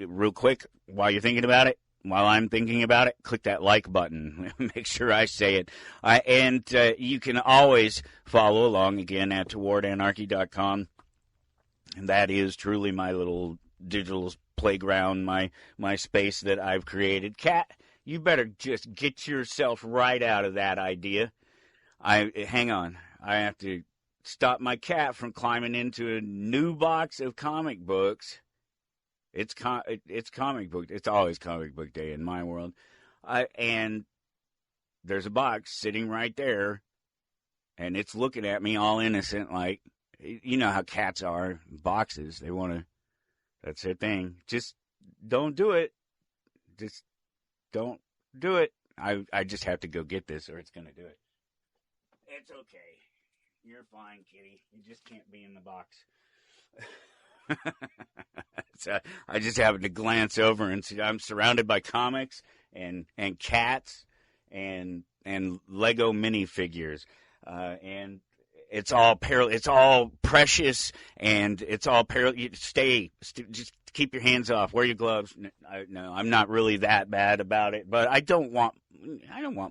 real quick, while you're thinking about it, while I'm thinking about it, click that like button. Make sure I say it. And you can always follow along, again, at towardanarchy.com. And that is truly my little digital playground, my space that I've created. Cat, you better just get yourself right out of that idea. Hang on. I have to stop my cat from climbing into a new box of comic books. It's comic book. It's always comic book day in my world. And there's a box sitting right there, and it's looking at me all innocent, like, you know how cats are. Boxes, they want to, that's their thing. Just don't do it. Just don't do it. I just have to go get this, or it's going to do it. It's okay. You're fine, kitty. You just can't be in the box. So I just happened to glance over and see I'm surrounded by comics and cats and Lego minifigures, and it's all precious, and it's all just keep your hands off. Wear your gloves. No, I'm not really that bad about it, but I don't want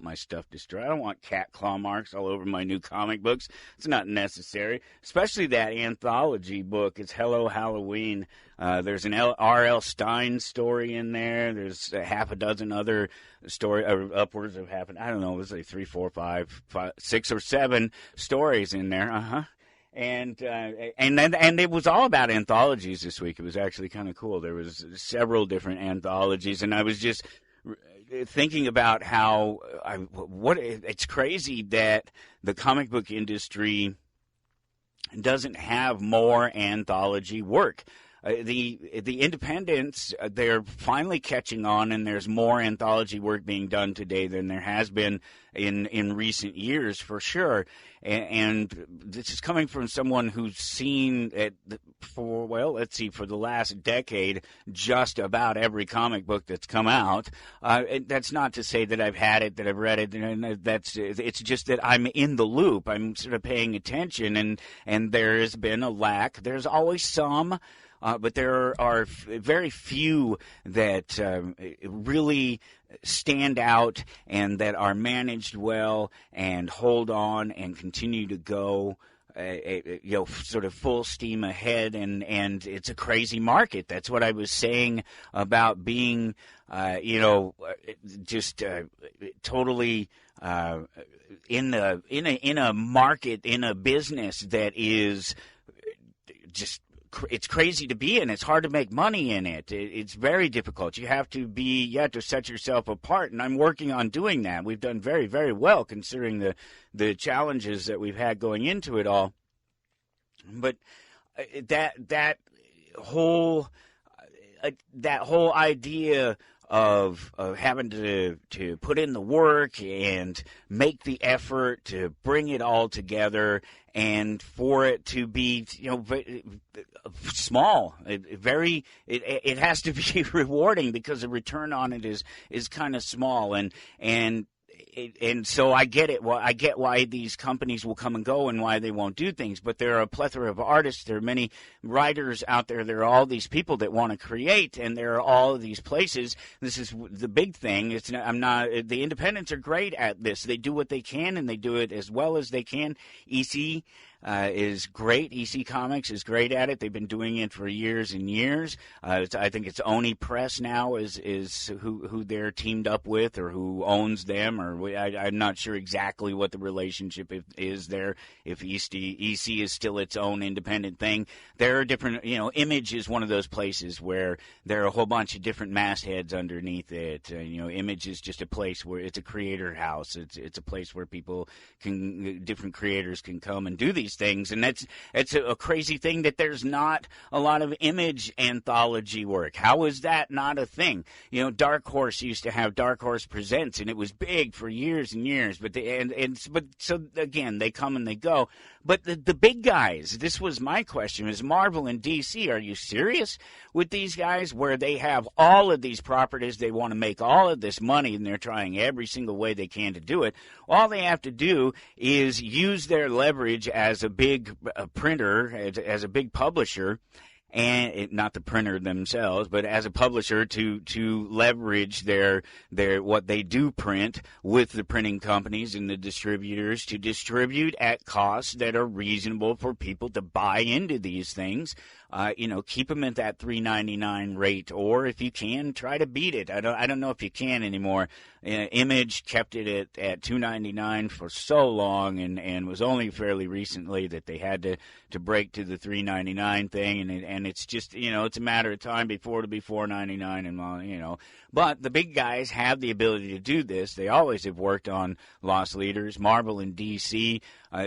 my stuff destroyed. I don't want cat claw marks all over my new comic books. It's not necessary, especially that anthology book. It's Hello Halloween. There's an R.L. Stine story in there. There's a half a dozen other story, upwards of half. I don't know. It was like 3, 4, 5, 6 or 7 stories in there. And it was all about anthologies this week. It was actually kind of cool. There was several different anthologies, and I was just thinking about how it's crazy that the comic book industry doesn't have more anthology work. The independents, they're finally catching on, and there's more anthology work being done today than there has been in recent years, for sure. And this is coming from someone who's seen it for the last decade, just about every comic book that's come out. That's not to say that I've had it, that I've read it, and it's just that I'm in the loop. I'm sort of paying attention, and there has been a lack. There's always some. But there are very few that really stand out and that are managed well and hold on and continue to go, sort of full steam ahead. And it's a crazy market. That's what I was saying about being, totally in a market, in a business that is just. It's crazy to be in. It's hard to make money in it. It's very difficult. You have to set yourself apart, and I'm working on doing that. We've done very, very well considering the challenges that we've had going into it all. But that whole idea of having to put in the work and make the effort to bring it all together, and for it to be small, it has to be rewarding because the return on it is kind of small, and so I get it. Well, I get why these companies will come and go and why they won't do things. But there are a plethora of artists. There are many writers out there. There are all these people that want to create, and there are all of these places. This is the big thing. The independents are great at this. They do what they can, and they do it as well as they can. EC is great. EC Comics is great at it. They've been doing it for years and years. I think it's Oni Press now is who they're teamed up with, or who owns them, or I'm not sure exactly what the relationship is there. If EC is still its own independent thing, there are different. Image is one of those places where there are a whole bunch of different mastheads underneath it. Image is just a place where it's a creator house. It's a place where different creators can come and do these things, and it's a crazy thing that there's not a lot of Image anthology work. How is that not a thing? Dark Horse used to have Dark Horse Presents, and it was big for years and years. But so again, they come and they go. But the big guys, this was my question: is Marvel and DC? Are you serious with these guys, where they have all of these properties, they want to make all of this money, and they're trying every single way they can to do it? All they have to do is use their leverage as a big printer, as a big publisher, and not the printer themselves, but as a publisher to leverage their what they do print with the printing companies and the distributors to distribute at costs that are reasonable for people to buy into these things. Keep them at that $3.99 rate, or if you can, try to beat it. I don't know if you can anymore. Image kept it at $2.99 for so long, and was only fairly recently that they had to break to the $3.99 thing, and it's just it's a matter of time before it'll be $4.99, and But the big guys have the ability to do this. They always have worked on loss leaders. Marvel and DC,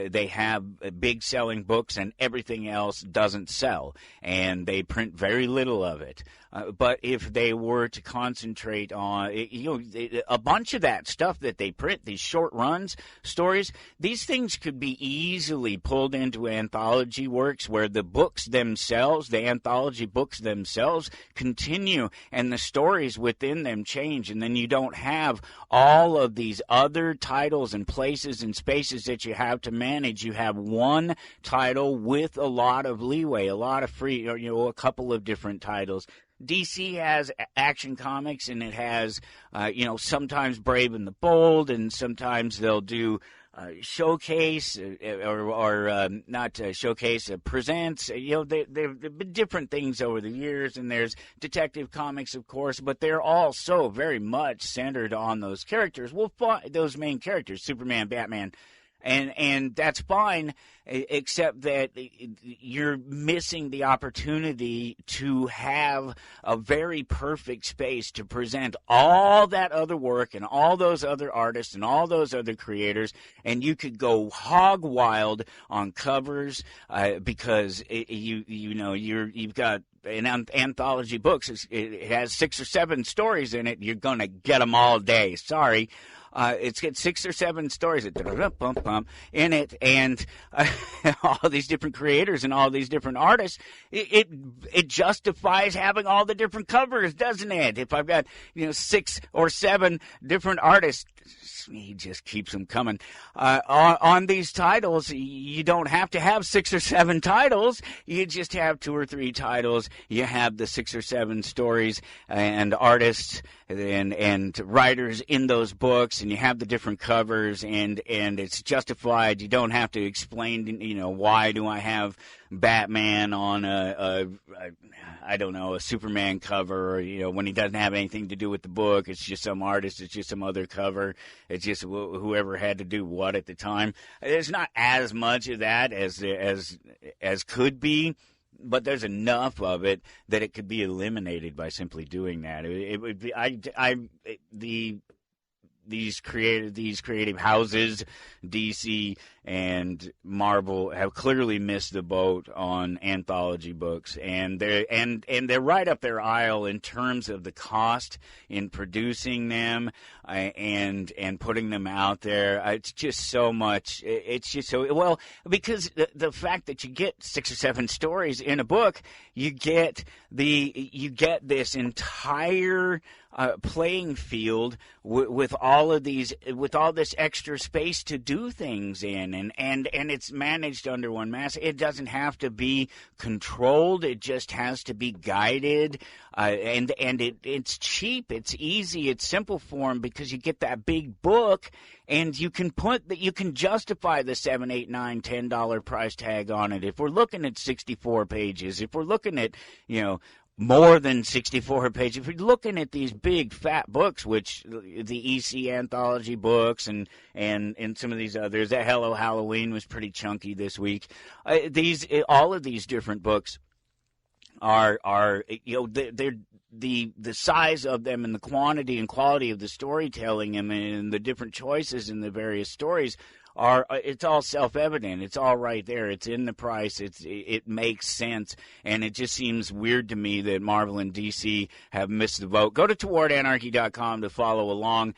they have big selling books, and everything else doesn't sell, and they print very little of it. But if they were to concentrate on, a bunch of that stuff that they print, these short runs, stories, these things could be easily pulled into anthology works where the books themselves, the anthology books themselves, continue, and the stories within them change, and then you don't have all of these other titles and places and spaces that you have to manage. You have one title with a lot of leeway, a lot of free, a couple of different titles. DC has Action Comics, and it has, sometimes Brave and the Bold, and sometimes they'll do Showcase or not Showcase, Presents. There've been different things over the years, and there's Detective Comics, of course, but they're all so very much centered on those characters. Those main characters, Superman, Batman. And that's fine, except that you're missing the opportunity to have a very perfect space to present all that other work and all those other artists and all those other creators, and you could go hog wild on covers because you've got an anthology books. It has 6 or 7 stories in it. You're gonna get them all day. Sorry. It's got 6 or 7 stories in it, and all these different creators and all these different artists. It justifies having all the different covers, doesn't it? If I've got 6 or 7 different artists, he just keeps them coming on these titles. You don't have to have 6 or 7 titles. You just have 2 or 3 titles. You have the 6 or 7 stories and artists and writers in those books, and you have the different covers, and it's justified. You don't have to explain, why do I have Batman on a Superman cover, or, when he doesn't have anything to do with the book. It's just some artist. It's just some other cover. It's just whoever had to do what at the time. There's not as much of that as could be, but there's enough of it that it could be eliminated by simply doing that. It would be these creative houses, DC and Marvel, have clearly missed the boat on anthology books, and they're right up their aisle in terms of the cost in producing them and putting them out there. It's just so much. It's just so well, because the fact that you get 6 or 7 stories in a book, you get this entire playing field with all this extra space to do things in, and it's managed under one mass. It doesn't have to be controlled. It just has to be guided, and it's cheap. It's easy. It's simple form because you get that big book, and you can justify the $7, $8, $9, $10 price tag on it. If we're looking at 64 pages, if we're looking at more than 64 pages. If you're looking at these big fat books, which the EC anthology books and some of these others, that Hello Halloween was pretty chunky this week. All of these different books are they're the size of them and the quantity and quality of the storytelling and the different choices in the various stories it's all self-evident. It's all right there. It's in the price. It makes sense, and it just seems weird to me that Marvel and DC have missed the boat. Go to towardanarchy.com to follow along,